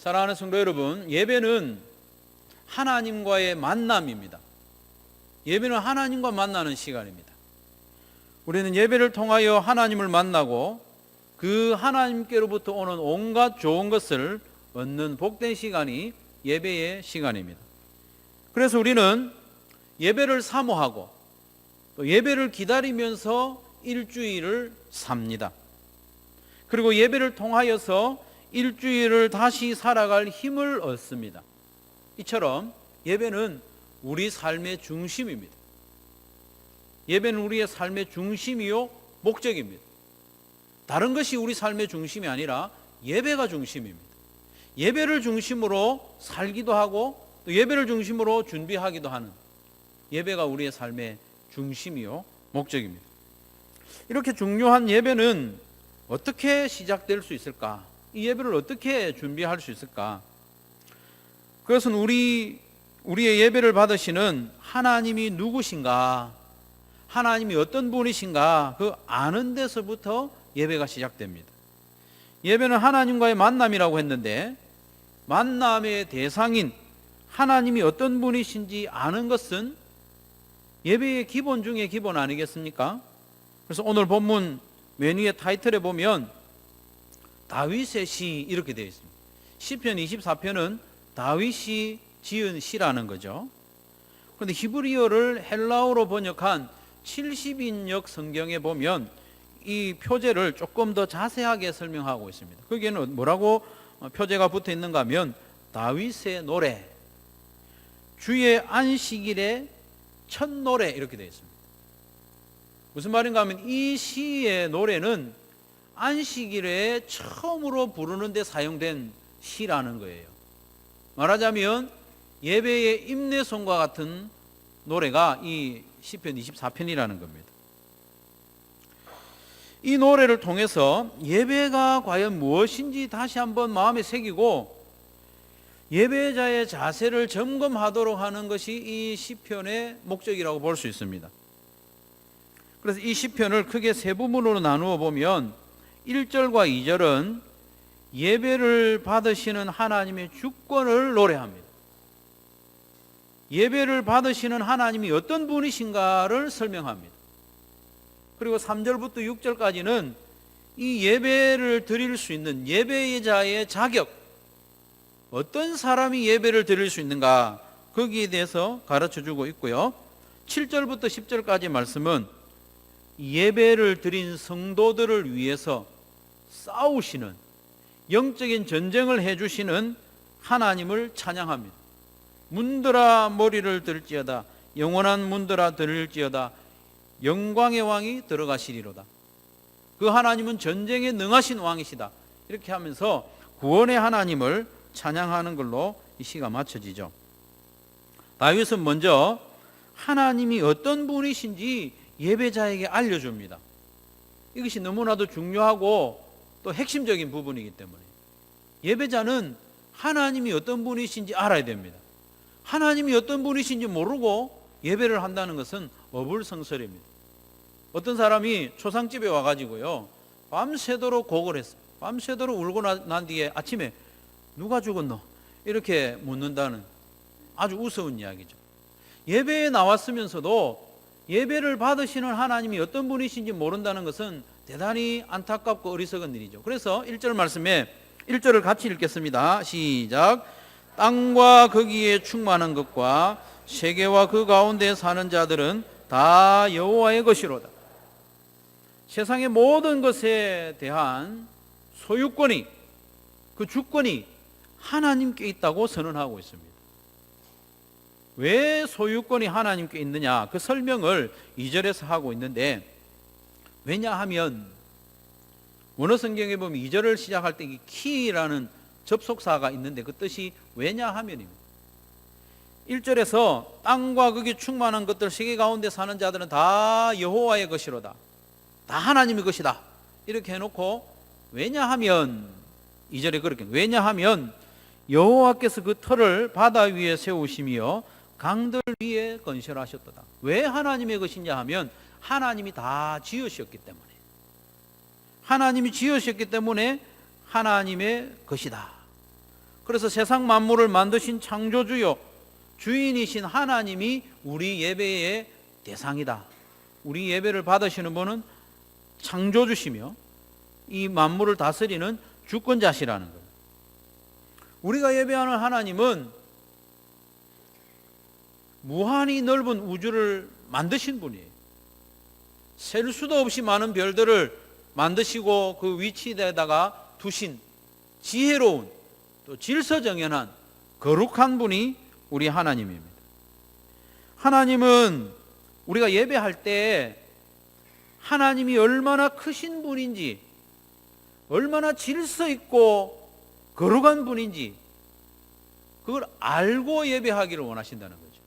사랑하는 성도 여러분, 예배는 하나님과의 만남입니다. 예배는 하나님과 만나는 시간입니다. 우리는 예배를 통하여 하나님을 만나고 그 하나님께로부터 오는 온갖 좋은 것을 얻는 복된 시간이 예배의 시간입니다. 그래서 우리는 예배를 사모하고 또 예배를 기다리면서 일주일을 삽니다. 그리고 예배를 통하여서 일주일을 다시 살아갈 힘을 얻습니다. 이처럼 예배는 우리 삶의 중심입니다. 예배는 우리의 삶의 중심이요 목적입니다. 다른 것이 우리 삶의 중심이 아니라 예배가 중심입니다. 예배를 중심으로 살기도 하고 또 예배를 중심으로 준비하기도 하는 예배가 우리의 삶의 중심이요 목적입니다. 이렇게 중요한 예배는 어떻게 시작될 수 있을까? 이 예배를 어떻게 준비할 수 있을까? 그것은 우리의 예배를 받으시는 하나님이 누구신가, 하나님이 어떤 분이신가 그 아는 데서부터 예배가 시작됩니다. 예배는 하나님과의 만남이라고 했는데 만남의 대상인 하나님이 어떤 분이신지 아는 것은 예배의 기본 중에 기본 아니겠습니까? 그래서 오늘 본문 맨 위에 타이틀에 보면 다윗의 시 이렇게 되어 있습니다. 시편 24편은 다윗이 지은 시라는 거죠. 그런데 히브리어를 헬라어로 번역한 70인역 성경에 보면 이 표제를 조금 더 자세하게 설명하고 있습니다. 거기에는 뭐라고 표제가 붙어 있는가 하면 다윗의 노래, 주의 안식일의 첫 노래 이렇게 되어 있습니다. 무슨 말인가 하면 이 시의 노래는 안식일에 처음으로 부르는 데 사용된 시라는 거예요. 말하자면 예배의 임내송과 같은 노래가 이 시편 24편이라는 겁니다. 이 노래를 통해서 예배가 과연 무엇인지 다시 한번 마음에 새기고 예배자의 자세를 점검하도록 하는 것이 이 시편의 목적이라고 볼 수 있습니다. 그래서 이 시편을 크게 세 부분으로 나누어 보면 1절과 2절은 예배를 받으시는 하나님의 주권을 노래합니다. 예배를 받으시는 하나님이 어떤 분이신가를 설명합니다. 그리고 3절부터 6절까지는 이 예배를 드릴 수 있는 예배자의 자격, 어떤 사람이 예배를 드릴 수 있는가 거기에 대해서 가르쳐주고 있고요. 7절부터 10절까지 말씀은 예배를 드린 성도들을 위해서 싸우시는 영적인 전쟁을 해주시는 하나님을 찬양합니다. 문드라 머리를 들지어다 영원한 문드라 들을지어다 영광의 왕이 들어가시리로다. 그 하나님은 전쟁에 능하신 왕이시다. 이렇게 하면서 구원의 하나님을 찬양하는 걸로 이 시가 마쳐지죠. 다윗은 먼저 하나님이 어떤 분이신지 예배자에게 알려줍니다. 이것이 너무나도 중요하고 또 핵심적인 부분이기 때문에 예배자는 하나님이 어떤 분이신지 알아야 됩니다. 하나님이 어떤 분이신지 모르고 예배를 한다는 것은 어불성설입니다. 어떤 사람이 초상집에 와가지고요 밤새도록 곡을 했어요. 밤새도록 울고 난 뒤에 아침에 누가 죽었노? 이렇게 묻는다는 아주 우스운 이야기죠. 예배에 나왔으면서도 예배를 받으시는 하나님이 어떤 분이신지 모른다는 것은 대단히 안타깝고 어리석은 일이죠. 그래서 1절 말씀에 1절을 같이 읽겠습니다. 시작. 땅과 거기에 충만한 것과 세계와 그 가운데 사는 자들은 다 여호와의 것이로다. 세상의 모든 것에 대한 소유권이, 그 주권이 하나님께 있다고 선언하고 있습니다. 왜 소유권이 하나님께 있느냐 그 설명을 2절에서 하고 있는데, 왜냐하면 원어 성경에 보면 2절을 시작할 때 키라는 접속사가 있는데 그 뜻이 왜냐하면입니다. 1절에서 땅과 거기 충만한 것들 세계 가운데 사는 자들은 다 여호와의 것이로다, 다 하나님의 것이다 이렇게 해놓고 왜냐하면 2절에 그렇게 왜냐하면 여호와께서 그 터를 바다 위에 세우시며 강들 위에 건설하셨도다. 왜 하나님의 것이냐 하면 하나님이 다 지으셨기 때문에, 하나님이 지으셨기 때문에 하나님의 것이다. 그래서 세상 만물을 만드신 창조주요 주인이신 하나님이 우리 예배의 대상이다. 우리 예배를 받으시는 분은 창조주시며 이 만물을 다스리는 주권자시라는 거예요. 우리가 예배하는 하나님은 무한히 넓은 우주를 만드신 분이에요. 셀 수도 없이 많은 별들을 만드시고 그 위치에다가 두신 지혜로운 또 질서정연한 거룩한 분이 우리 하나님입니다. 하나님은 우리가 예배할 때 하나님이 얼마나 크신 분인지, 얼마나 질서 있고 거룩한 분인지 그걸 알고 예배하기를 원하신다는 거죠.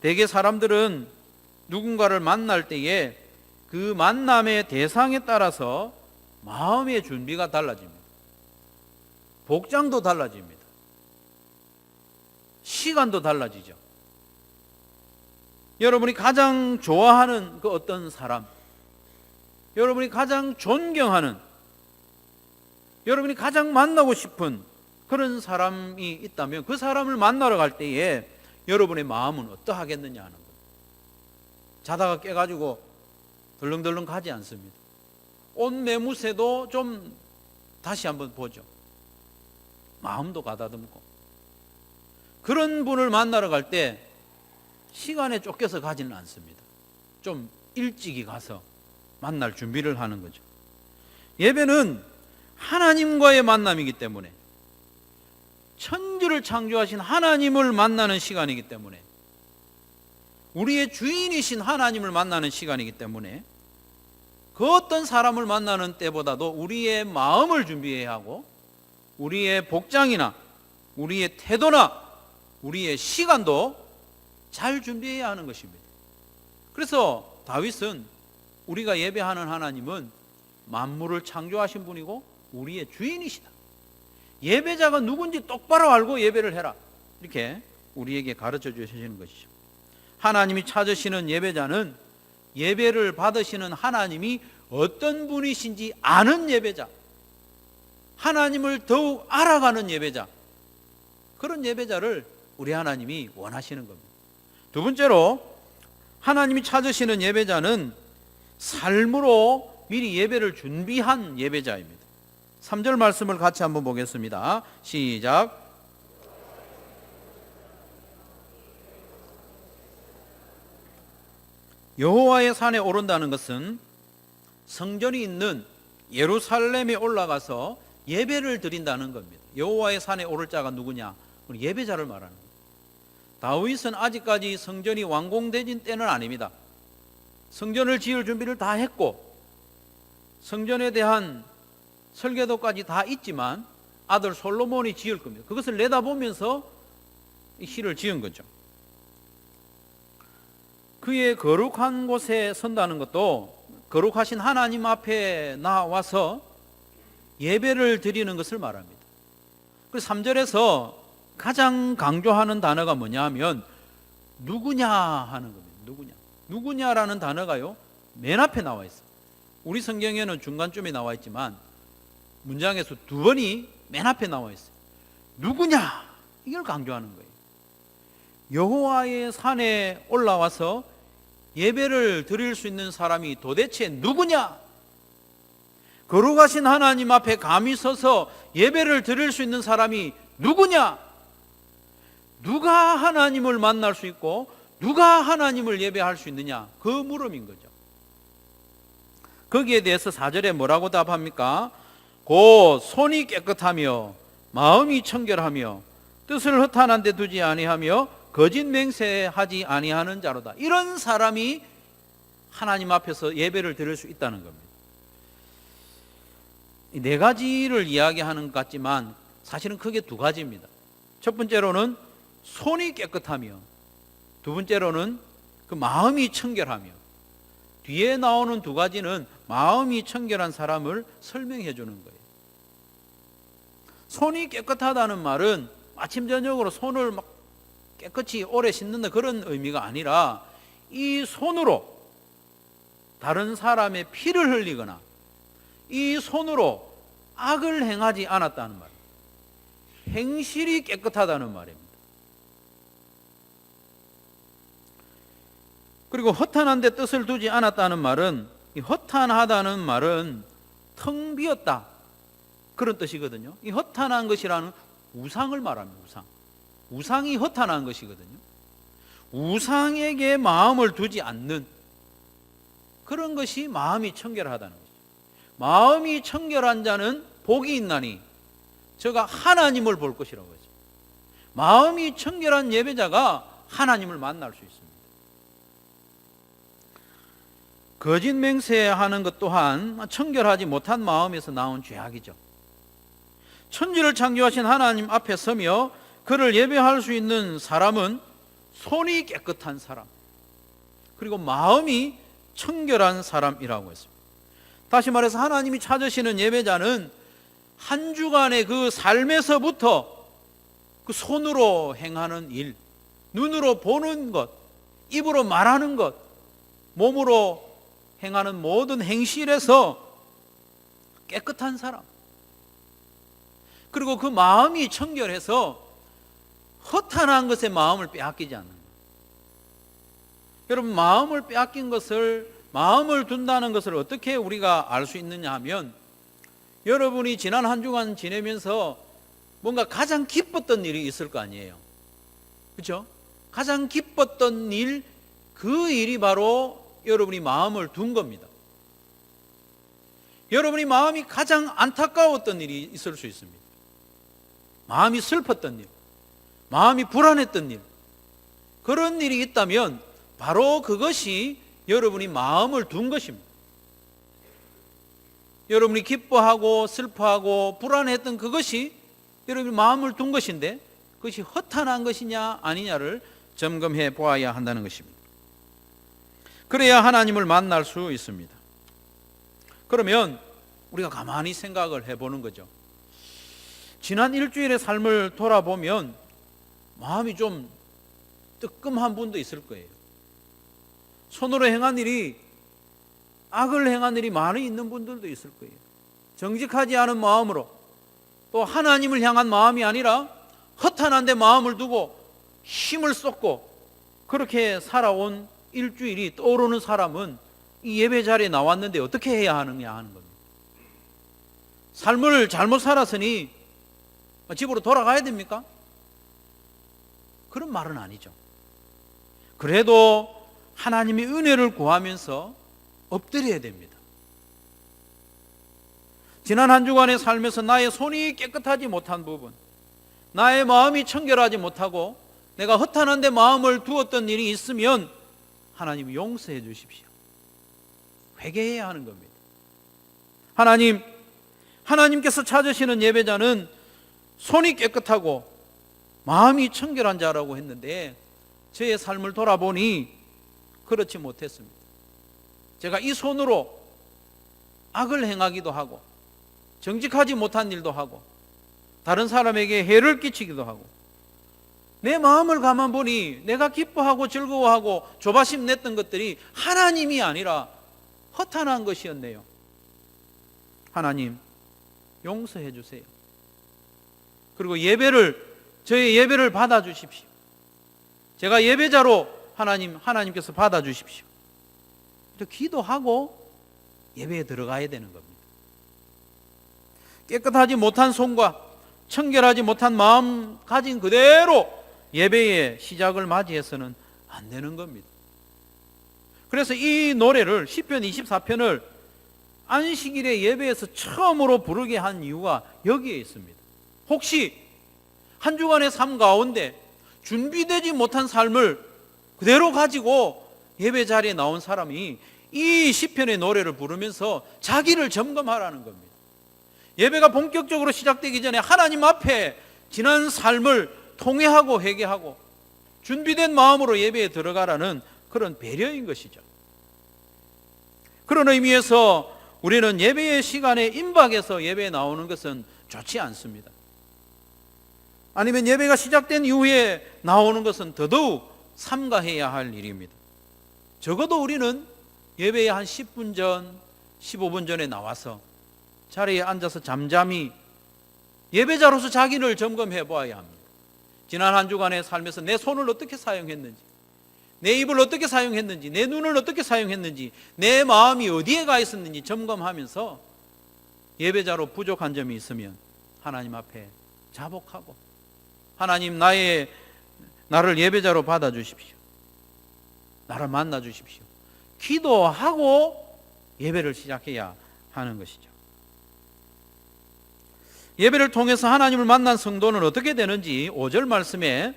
대개 사람들은 누군가를 만날 때에 그 만남의 대상에 따라서 마음의 준비가 달라집니다. 복장도 달라집니다. 시간도 달라지죠. 여러분이 가장 좋아하는 그 어떤 사람, 여러분이 가장 존경하는, 여러분이 가장 만나고 싶은 그런 사람이 있다면 그 사람을 만나러 갈 때에 여러분의 마음은 어떠하겠느냐 하는 거예요. 자다가 깨가지고 덜렁덜렁 가지 않습니다. 옷 매무새도 좀 다시 한번 보죠. 마음도 가다듬고. 그런 분을 만나러 갈 때 시간에 쫓겨서 가지는 않습니다. 좀 일찍이 가서 만날 준비를 하는 거죠. 예배는 하나님과의 만남이기 때문에, 천지를 창조하신 하나님을 만나는 시간이기 때문에, 우리의 주인이신 하나님을 만나는 시간이기 때문에 그 어떤 사람을 만나는 때보다도 우리의 마음을 준비해야 하고 우리의 복장이나 우리의 태도나 우리의 시간도 잘 준비해야 하는 것입니다. 그래서 다윗은 우리가 예배하는 하나님은 만물을 창조하신 분이고 우리의 주인이시다. 예배자가 누군지 똑바로 알고 예배를 해라. 이렇게 우리에게 가르쳐 주시는 것이죠. 하나님이 찾으시는 예배자는 예배를 받으시는 하나님이 어떤 분이신지 아는 예배자, 하나님을 더욱 알아가는 예배자, 그런 예배자를 우리 하나님이 원하시는 겁니다. 두 번째로 하나님이 찾으시는 예배자는 삶으로 미리 예배를 준비한 예배자입니다. 3절 말씀을 같이 한번 보겠습니다. 시작. 여호와의 산에 오른다는 것은 성전이 있는 예루살렘에 올라가서 예배를 드린다는 겁니다. 여호와의 산에 오를 자가 누구냐? 우리 예배자를 말하는 겁니다. 다윗은 아직까지 성전이 완공된 때는 아닙니다. 성전을 지을 준비를 다 했고 성전에 대한 설계도까지 다 있지만 아들 솔로몬이 지을 겁니다. 그것을 내다보면서 이 시를 지은 거죠. 그의 거룩한 곳에 선다는 것도 거룩하신 하나님 앞에 나와서 예배를 드리는 것을 말합니다. 그래서 3절에서 가장 강조하는 단어가 뭐냐 하면 누구냐 하는 겁니다. 누구냐라는 단어가요 맨 앞에 나와 있어요. 우리 성경에는 중간쯤에 나와 있지만 문장에서 두 번이 맨 앞에 나와 있어요. 누구냐, 이걸 강조하는 거예요. 여호와의 산에 올라와서 예배를 드릴 수 있는 사람이 도대체 누구냐? 거룩하신 하나님 앞에 감히 서서 예배를 드릴 수 있는 사람이 누구냐? 누가 하나님을 만날 수 있고 누가 하나님을 예배할 수 있느냐? 그 물음인 거죠. 거기에 대해서 4절에 뭐라고 답합니까? 곧 손이 깨끗하며 마음이 청결하며 뜻을 허탄한 데 두지 아니하며 거짓 맹세하지 아니하는 자로다. 이런 사람이 하나님 앞에서 예배를 드릴 수 있다는 겁니다. 이 네 가지를 이야기하는 것 같지만 사실은 크게 두 가지입니다. 첫 번째로는 손이 깨끗하며, 두 번째로는 그 마음이 청결하며, 뒤에 나오는 두 가지는 마음이 청결한 사람을 설명해 주는 거예요. 손이 깨끗하다는 말은 아침 저녁으로 손을 막 깨끗이 오래 씻는다 그런 의미가 아니라 이 손으로 다른 사람의 피를 흘리거나 이 손으로 악을 행하지 않았다는 말. 행실이 깨끗하다는 말입니다. 그리고 허탄한 데 뜻을 두지 않았다는 말은, 이 허탄하다는 말은 텅 비었다, 그런 뜻이거든요. 이 허탄한 것이라는 우상을 말합니다. 우상이 허탄한 것이거든요. 우상에게 마음을 두지 않는 그런 것이 마음이 청결하다는 것이죠. 마음이 청결한 자는 복이 있나니 저가 하나님을 볼 것이라고 하죠. 마음이 청결한 예배자가 하나님을 만날 수 있습니다. 거짓 맹세하는 것 또한 청결하지 못한 마음에서 나온 죄악이죠. 천지를 창조하신 하나님 앞에 서며 그를 예배할 수 있는 사람은 손이 깨끗한 사람, 그리고 마음이 청결한 사람이라고 했습니다. 다시 말해서 하나님이 찾으시는 예배자는 한 주간의 그 삶에서부터 그 손으로 행하는 일, 눈으로 보는 것, 입으로 말하는 것, 몸으로 행하는 모든 행실에서 깨끗한 사람, 그리고 그 마음이 청결해서 허탄한 것에 마음을 빼앗기지 않는 거예요. 여러분, 마음을 빼앗긴 것을, 마음을 둔다는 것을 어떻게 우리가 알 수 있느냐 하면, 여러분이 지난 한 주간 지내면서 뭔가 가장 기뻤던 일이 있을 거 아니에요. 그렇죠? 가장 기뻤던 일, 그 일이 바로 여러분이 마음을 둔 겁니다. 여러분이 마음이 가장 안타까웠던 일이 있을 수 있습니다. 마음이 슬펐던 일, 마음이 불안했던 일, 그런 일이 있다면 바로 그것이 여러분이 마음을 둔 것입니다. 여러분이 기뻐하고 슬퍼하고 불안했던 그것이 여러분이 마음을 둔 것인데, 그것이 허탄한 것이냐 아니냐를 점검해 보아야 한다는 것입니다. 그래야 하나님을 만날 수 있습니다. 그러면 우리가 가만히 생각을 해보는 거죠. 지난 일주일의 삶을 돌아보면 마음이 좀 뜨끔한 분도 있을 거예요. 손으로 행한 일이, 악을 행한 일이 많이 있는 분들도 있을 거예요. 정직하지 않은 마음으로, 또 하나님을 향한 마음이 아니라 허탄한 데 마음을 두고 힘을 쏟고 그렇게 살아온 일주일이 떠오르는 사람은 이 예배 자리에 나왔는데 어떻게 해야 하느냐 하는 겁니다. 삶을 잘못 살았으니 집으로 돌아가야 됩니까? 그런 말은 아니죠. 그래도 하나님의 은혜를 구하면서 엎드려야 됩니다. 지난 한 주간의 삶에서 나의 손이 깨끗하지 못한 부분, 나의 마음이 청결하지 못하고 내가 허탄한 데 마음을 두었던 일이 있으면 하나님 용서해 주십시오. 회개해야 하는 겁니다. 하나님께서 찾으시는 예배자는 손이 깨끗하고 마음이 청결한 자라고 했는데, 저의 삶을 돌아보니 그렇지 못했습니다. 제가 이 손으로 악을 행하기도 하고 정직하지 못한 일도 하고 다른 사람에게 해를 끼치기도 하고, 내 마음을 가만 보니 내가 기뻐하고 즐거워하고 조바심 냈던 것들이 하나님이 아니라 허탄한 것이었네요. 하나님 용서해 주세요. 그리고 저의 예배를 받아주십시오. 제가 예배자로 하나님께서 받아주십시오. 이렇게 기도하고 예배에 들어가야 되는 겁니다. 깨끗하지 못한 손과 청결하지 못한 마음 가진 그대로 예배의 시작을 맞이해서는 안 되는 겁니다. 그래서 이 노래를, 시편 24편을 안식일의 예배에서 처음으로 부르게 한 이유가 여기에 있습니다. 혹시 한 주간의 삶 가운데 준비되지 못한 삶을 그대로 가지고 예배 자리에 나온 사람이 이 시편의 노래를 부르면서 자기를 점검하라는 겁니다. 예배가 본격적으로 시작되기 전에 하나님 앞에 지난 삶을 통회하고 회개하고 준비된 마음으로 예배에 들어가라는 그런 배려인 것이죠. 그런 의미에서 우리는 예배의 시간에 임박해서 예배에 나오는 것은 좋지 않습니다. 아니면 예배가 시작된 이후에 나오는 것은 더더욱 삼가해야 할 일입니다. 적어도 우리는 예배에 한 10분 전, 15분 전에 나와서 자리에 앉아서 잠잠히 예배자로서 자기를 점검해 보아야 합니다. 지난 한 주간의 삶에서 내 손을 어떻게 사용했는지, 내 입을 어떻게 사용했는지, 내 눈을 어떻게 사용했는지, 내 마음이 어디에 가 있었는지 점검하면서 예배자로 부족한 점이 있으면 하나님 앞에 자복하고, 하나님 나를 예배자로 받아주십시오, 나를 만나주십시오, 기도하고 예배를 시작해야 하는 것이죠. 예배를 통해서 하나님을 만난 성도는 어떻게 되는지 5절 말씀에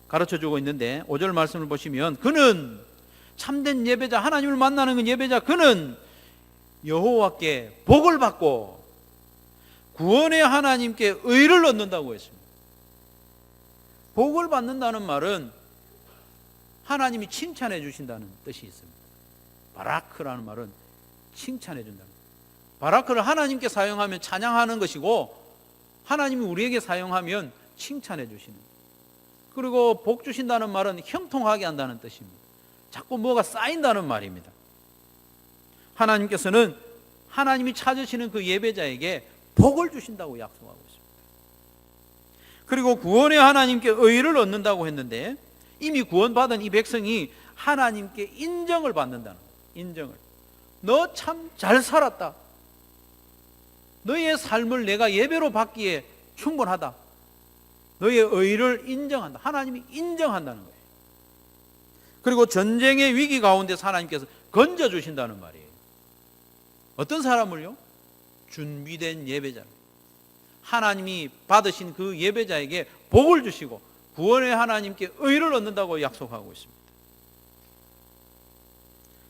가르쳐주고 있는데, 5절 말씀을 보시면 그는 참된 예배자, 하나님을 만나는 그 예배자, 그는 여호와께 복을 받고 구원의 하나님께 의를 얻는다고 했습니다. 복을 받는다는 말은 하나님이 칭찬해 주신다는 뜻이 있습니다. 바라크라는 말은 칭찬해 준다는 거예요. 바라크를 하나님께 사용하면 찬양하는 것이고, 하나님이 우리에게 사용하면 칭찬해 주시는 거예요. 그리고 복 주신다는 말은 형통하게 한다는 뜻입니다. 자꾸 뭐가 쌓인다는 말입니다. 하나님께서는 하나님이 찾으시는 그 예배자에게 복을 주신다고 약속하고 있습니다. 그리고 구원의 하나님께 의를 얻는다고 했는데, 이미 구원받은 이 백성이 하나님께 인정을 받는다는 거예요. 인정을. 너 참 잘 살았다, 너의 삶을 내가 예배로 받기에 충분하다, 너의 의를 인정한다, 하나님이 인정한다는 거예요. 그리고 전쟁의 위기 가운데서 하나님께서 건져주신다는 말이에요. 어떤 사람을요? 준비된 예배자, 하나님이 받으신 그 예배자에게 복을 주시고 구원의 하나님께 의를 얻는다고 약속하고 있습니다.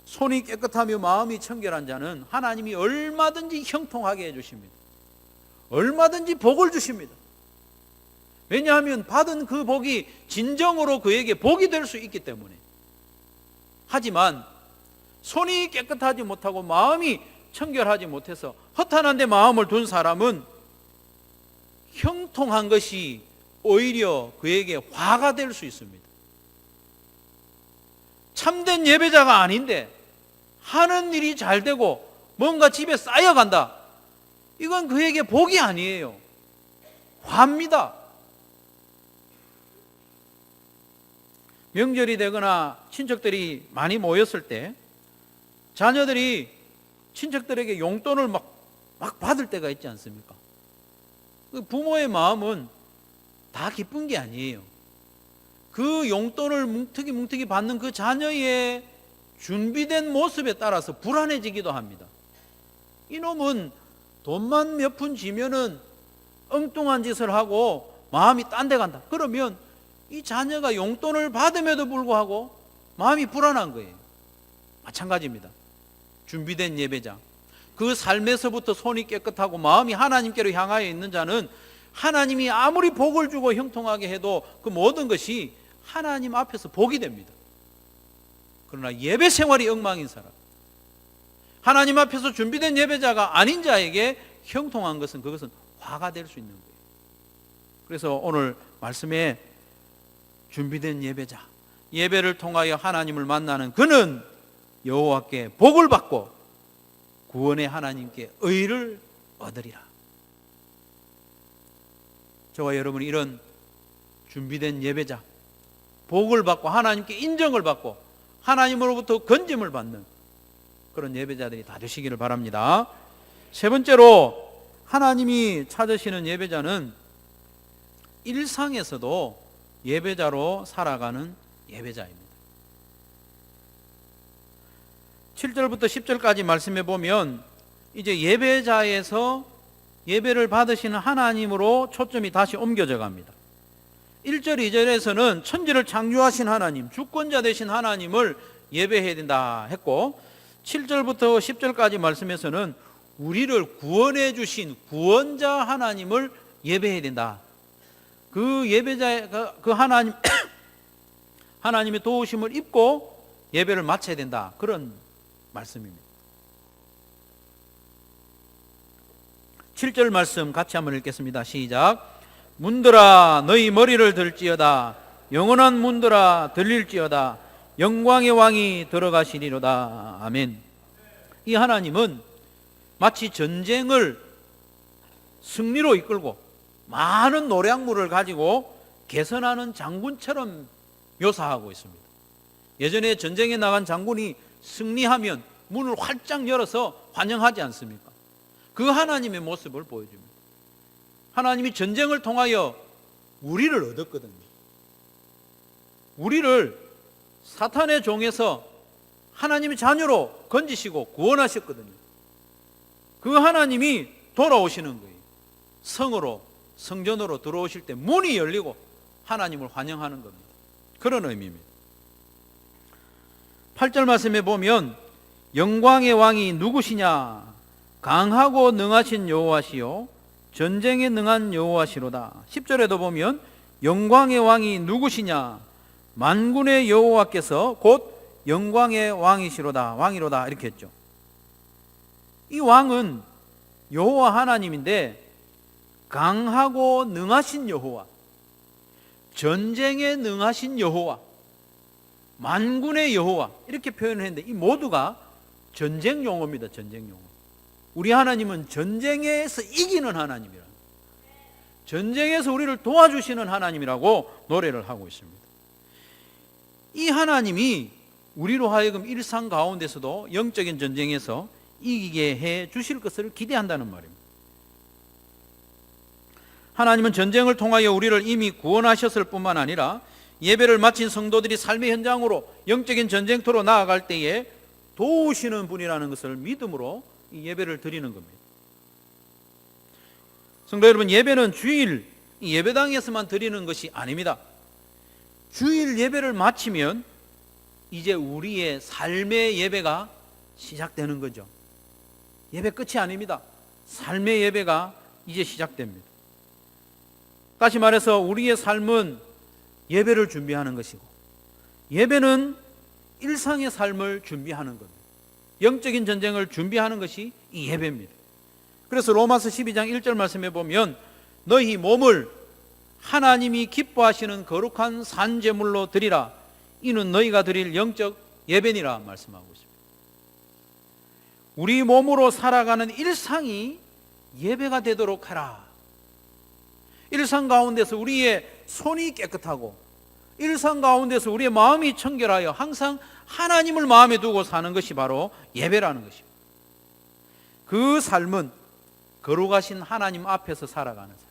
손이 깨끗하며 마음이 청결한 자는 하나님이 얼마든지 형통하게 해주십니다. 얼마든지 복을 주십니다. 왜냐하면 받은 그 복이 진정으로 그에게 복이 될 수 있기 때문에. 하지만 손이 깨끗하지 못하고 마음이 청결하지 못해서 허탄한 데 마음을 둔 사람은 형통한 것이 오히려 그에게 화가 될 수 있습니다. 참된 예배자가 아닌데 하는 일이 잘 되고 뭔가 집에 쌓여간다, 이건 그에게 복이 아니에요. 화입니다. 명절이 되거나 친척들이 많이 모였을 때 자녀들이 친척들에게 용돈을 막 받을 때가 있지 않습니까? 부모의 마음은 다 기쁜 게 아니에요. 그 용돈을 뭉툭이 받는 그 자녀의 준비된 모습에 따라서 불안해지기도 합니다. 이놈은 돈만 몇 푼 지면은 엉뚱한 짓을 하고 마음이 딴 데 간다. 그러면 이 자녀가 용돈을 받음에도 불구하고 마음이 불안한 거예요. 마찬가지입니다. 준비된 예배자, 그 삶에서부터 손이 깨끗하고 마음이 하나님께로 향하여 있는 자는 하나님이 아무리 복을 주고 형통하게 해도 그 모든 것이 하나님 앞에서 복이 됩니다. 그러나 예배 생활이 엉망인 사람, 하나님 앞에서 준비된 예배자가 아닌 자에게 형통한 것은, 그것은 화가 될 수 있는 거예요. 그래서 오늘 말씀에 준비된 예배자, 예배를 통하여 하나님을 만나는 그는 여호와께 복을 받고 구원의 하나님께 의를 얻으리라. 저와 여러분이 이런 준비된 예배자, 복을 받고 하나님께 인정을 받고 하나님으로부터 건짐을 받는 그런 예배자들이 다 되시기를 바랍니다. 세 번째로, 하나님이 찾으시는 예배자는 일상에서도 예배자로 살아가는 예배자입니다. 7절부터 10절까지 말씀해 보면 이제 예배자에서 예배를 받으시는 하나님으로 초점이 다시 옮겨져 갑니다. 1절, 2절에서는 천지를 창조하신 하나님, 주권자 되신 하나님을 예배해야 된다 했고, 7절부터 10절까지 말씀에서는 우리를 구원해 주신 구원자 하나님을 예배해야 된다. 그 예배자, 그 하나님, 하나님의 도우심을 입고 예배를 마쳐야 된다, 그런 말씀입니다. 7절 말씀 같이 한번 읽겠습니다. 시작. 문들아 너희 머리를 들지어다. 영원한 문들아 들릴지어다. 영광의 왕이 들어가시리로다. 아멘. 이 하나님은 마치 전쟁을 승리로 이끌고 많은 노량물을 가지고 개선하는 장군처럼 묘사하고 있습니다. 예전에 전쟁에 나간 장군이 승리하면 문을 활짝 열어서 환영하지 않습니까? 그 하나님의 모습을 보여줍니다. 하나님이 전쟁을 통하여 우리를 얻었거든요. 우리를 사탄의 종에서 하나님의 자녀로 건지시고 구원하셨거든요. 그 하나님이 돌아오시는 거예요. 성으로, 성전으로 들어오실 때 문이 열리고 하나님을 환영하는 겁니다. 그런 의미입니다. 8절 말씀에 보면 영광의 왕이 누구시냐? 강하고 능하신 여호와시요 전쟁에 능한 여호와시로다. 10절에도 보면 영광의 왕이 누구시냐? 만군의 여호와께서 곧 영광의 왕이시로다. 왕이로다. 이렇게 했죠. 이 왕은 여호와 하나님인데 강하고 능하신 여호와, 전쟁에 능하신 여호와, 만군의 여호와 이렇게 표현을 했는데 이 모두가 전쟁 용어입니다. 전쟁 용어. 우리 하나님은 전쟁에서 이기는 하나님이라, 전쟁에서 우리를 도와주시는 하나님이라고 노래를 하고 있습니다. 이 하나님이 우리로 하여금 일상 가운데서도 영적인 전쟁에서 이기게 해 주실 것을 기대한다는 말입니다. 하나님은 전쟁을 통하여 우리를 이미 구원하셨을 뿐만 아니라 예배를 마친 성도들이 삶의 현장으로 영적인 전쟁터로 나아갈 때에 도우시는 분이라는 것을 믿음으로 이 예배를 드리는 겁니다. 성도 여러분, 예배는 주일 예배당에서만 드리는 것이 아닙니다. 주일 예배를 마치면 이제 우리의 삶의 예배가 시작되는 거죠. 예배 끝이 아닙니다. 삶의 예배가 이제 시작됩니다. 다시 말해서 우리의 삶은 예배를 준비하는 것이고, 예배는 일상의 삶을 준비하는 겁니다. 영적인 전쟁을 준비하는 것이 이 예배입니다. 그래서 로마서 12장 1절 말씀에 보면 너희 몸을 하나님이 기뻐하시는 거룩한 산제물로 드리라. 이는 너희가 드릴 영적 예배니라 말씀하고 있습니다. 우리 몸으로 살아가는 일상이 예배가 되도록 하라. 일상 가운데서 우리의 손이 깨끗하고 일상 가운데서 우리의 마음이 청결하여 항상 하나님을 마음에 두고 사는 것이 바로 예배라는 것입니다. 그 삶은 거룩하신 하나님 앞에서 살아가는 삶,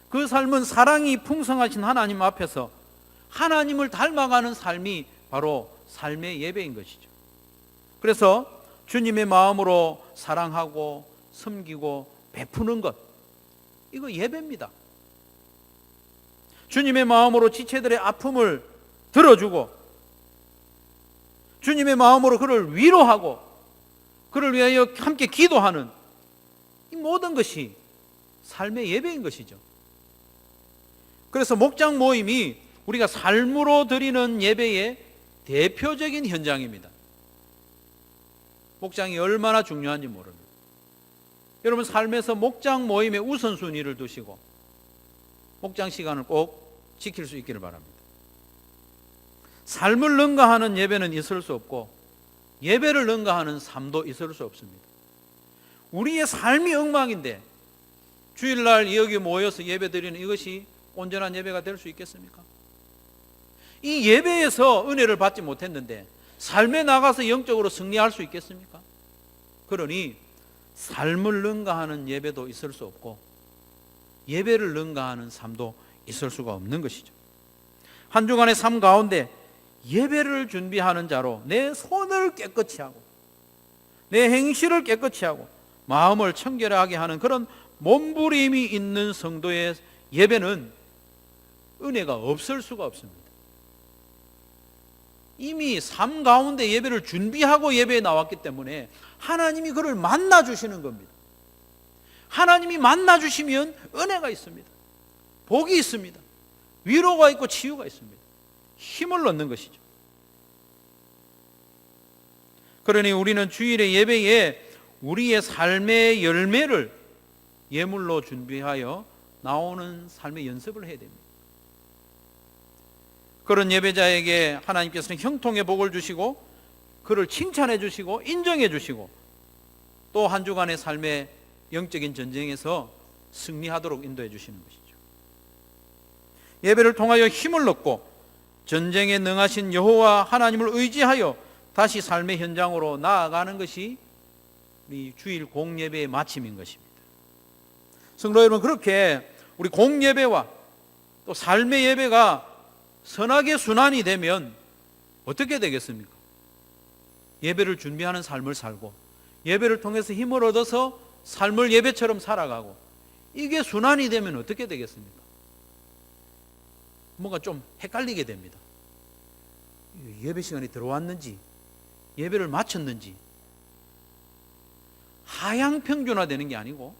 그 삶은 사랑이 풍성하신 하나님 앞에서 하나님을 닮아가는 삶이 바로 삶의 예배인 것이죠. 그래서 주님의 마음으로 사랑하고 섬기고 베푸는 것, 이거 예배입니다. 주님의 마음으로 지체들의 아픔을 들어주고 주님의 마음으로 그를 위로하고 그를 위하여 함께 기도하는 이 모든 것이 삶의 예배인 것이죠. 그래서 목장 모임이 우리가 삶으로 드리는 예배의 대표적인 현장입니다. 목장이 얼마나 중요한지 모릅니다. 여러분, 삶에서 목장 모임의 우선순위를 두시고 목장 시간을 꼭 지킬 수 있기를 바랍니다. 삶을 능가하는 예배는 있을 수 없고 예배를 능가하는 삶도 있을 수 없습니다. 우리의 삶이 엉망인데 주일날 여기 모여서 예배드리는 이것이 온전한 예배가 될 수 있겠습니까? 이 예배에서 은혜를 받지 못했는데 삶에 나가서 영적으로 승리할 수 있겠습니까? 그러니 삶을 능가하는 예배도 있을 수 없고 예배를 능가하는 삶도 있을 수가 없는 것이죠. 한 주간의 삶 가운데 예배를 준비하는 자로 내 손을 깨끗이 하고 내 행실을 깨끗이 하고 마음을 청결하게 하는 그런 몸부림이 있는 성도의 예배는 은혜가 없을 수가 없습니다. 이미 삶 가운데 예배를 준비하고 예배에 나왔기 때문에 하나님이 그를 만나주시는 겁니다. 하나님이 만나주시면 은혜가 있습니다. 복이 있습니다. 위로가 있고 치유가 있습니다. 힘을 얻는 것이죠. 그러니 우리는 주일의 예배에 우리의 삶의 열매를 예물로 준비하여 나오는 삶의 연습을 해야 됩니다. 그런 예배자에게 하나님께서는 형통의 복을 주시고 그를 칭찬해 주시고 인정해 주시고 또 한 주간의 삶의 영적인 전쟁에서 승리하도록 인도해 주시는 것이죠. 예배를 통하여 힘을 얻고 전쟁에 능하신 여호와 하나님을 의지하여 다시 삶의 현장으로 나아가는 것이 우리 주일 공예배의 마침인 것입니다. 성도 여러분, 그렇게 우리 공예배와 또 삶의 예배가 선하게 순환이 되면 어떻게 되겠습니까? 예배를 준비하는 삶을 살고 예배를 통해서 힘을 얻어서 삶을 예배처럼 살아가고, 이게 순환이 되면 어떻게 되겠습니까? 뭔가 좀 헷갈리게 됩니다. 예배 시간이 들어왔는지 예배를 마쳤는지 하향평준화되는 게 아니고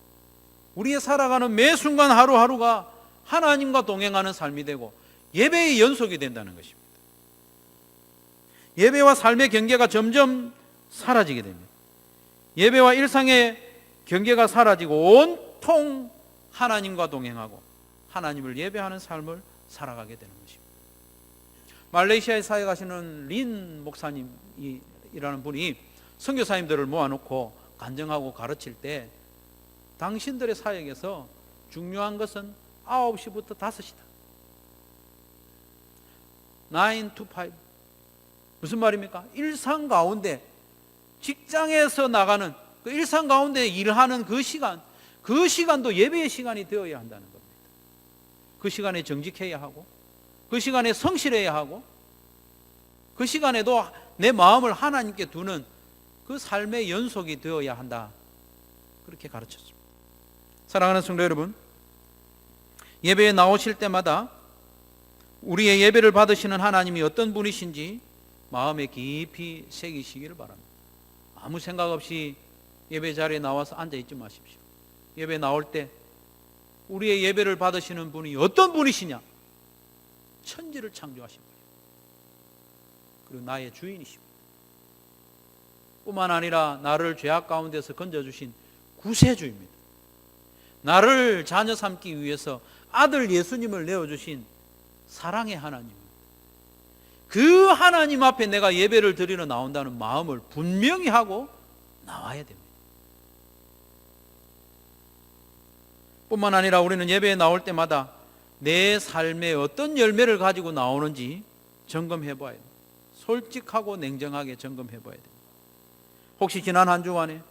우리의 살아가는 매 순간 하루하루가 하나님과 동행하는 삶이 되고 예배의 연속이 된다는 것입니다. 예배와 삶의 경계가 점점 사라지게 됩니다. 예배와 일상의 경계가 사라지고 온통 하나님과 동행하고 하나님을 예배하는 삶을 살아가게 되는 것입니다. 말레이시아에 사역하시는 린 목사님이라는 분이 선교사님들을 모아놓고 간증하고 가르칠 때 당신들의 사역에서 중요한 것은 9시부터 5시다. 9 to 5. 무슨 말입니까? 일상 가운데 직장에서 나가는 그 일상 가운데 일하는 그 시간도 예배의 시간이 되어야 한다는 겁니다. 그 시간에 정직해야 하고 그 시간에 성실해야 하고 그 시간에도 내 마음을 하나님께 두는 그 삶의 연속이 되어야 한다. 그렇게 가르쳤습니다. 사랑하는 성도 여러분, 예배에 나오실 때마다 우리의 예배를 받으시는 하나님이 어떤 분이신지 마음에 깊이 새기시기를 바랍니다. 아무 생각 없이 예배 자리에 나와서 앉아있지 마십시오. 예배 나올 때 우리의 예배를 받으시는 분이 어떤 분이시냐? 천지를 창조하신 분이에요. 그리고 나의 주인이십니다. 뿐만 아니라 나를 죄악 가운데서 건져주신 구세주입니다. 나를 자녀 삼기 위해서 아들 예수님을 내어주신 사랑의 하나님입니다. 그 하나님 앞에 내가 예배를 드리러 나온다는 마음을 분명히 하고 나와야 됩니다. 뿐만 아니라 우리는 예배에 나올 때마다 내 삶에 어떤 열매를 가지고 나오는지 점검해 봐야 됩니다. 솔직하고 냉정하게 점검해 봐야 됩니다. 혹시 지난 한 주간에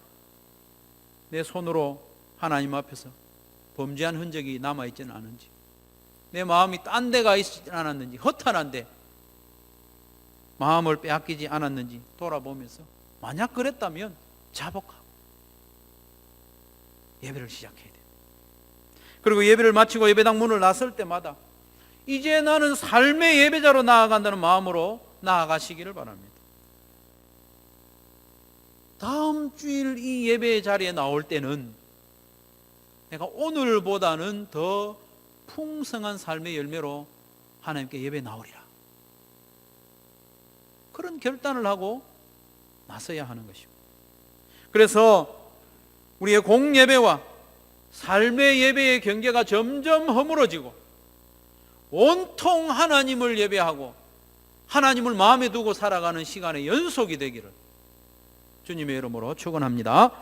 내 손으로 하나님 앞에서 범죄한 흔적이 남아있지는 않은지, 내 마음이 딴 데가 있지 않았는지, 허탄한데 마음을 빼앗기지 않았는지 돌아보면서 만약 그랬다면 자복하고 예배를 시작해야 돼요. 그리고 예배를 마치고 예배당 문을 나설 때마다 이제 나는 삶의 예배자로 나아간다는 마음으로 나아가시기를 바랍니다. 다음 주일 이 예배 자리에 나올 때는 내가 오늘보다는 더 풍성한 삶의 열매로 하나님께 예배 나오리라. 그런 결단을 하고 나서야 하는 것입니다. 그래서 우리의 공예배와 삶의 예배의 경계가 점점 허물어지고 온통 하나님을 예배하고 하나님을 마음에 두고 살아가는 시간의 연속이 되기를 주님의 이름으로 축원합니다.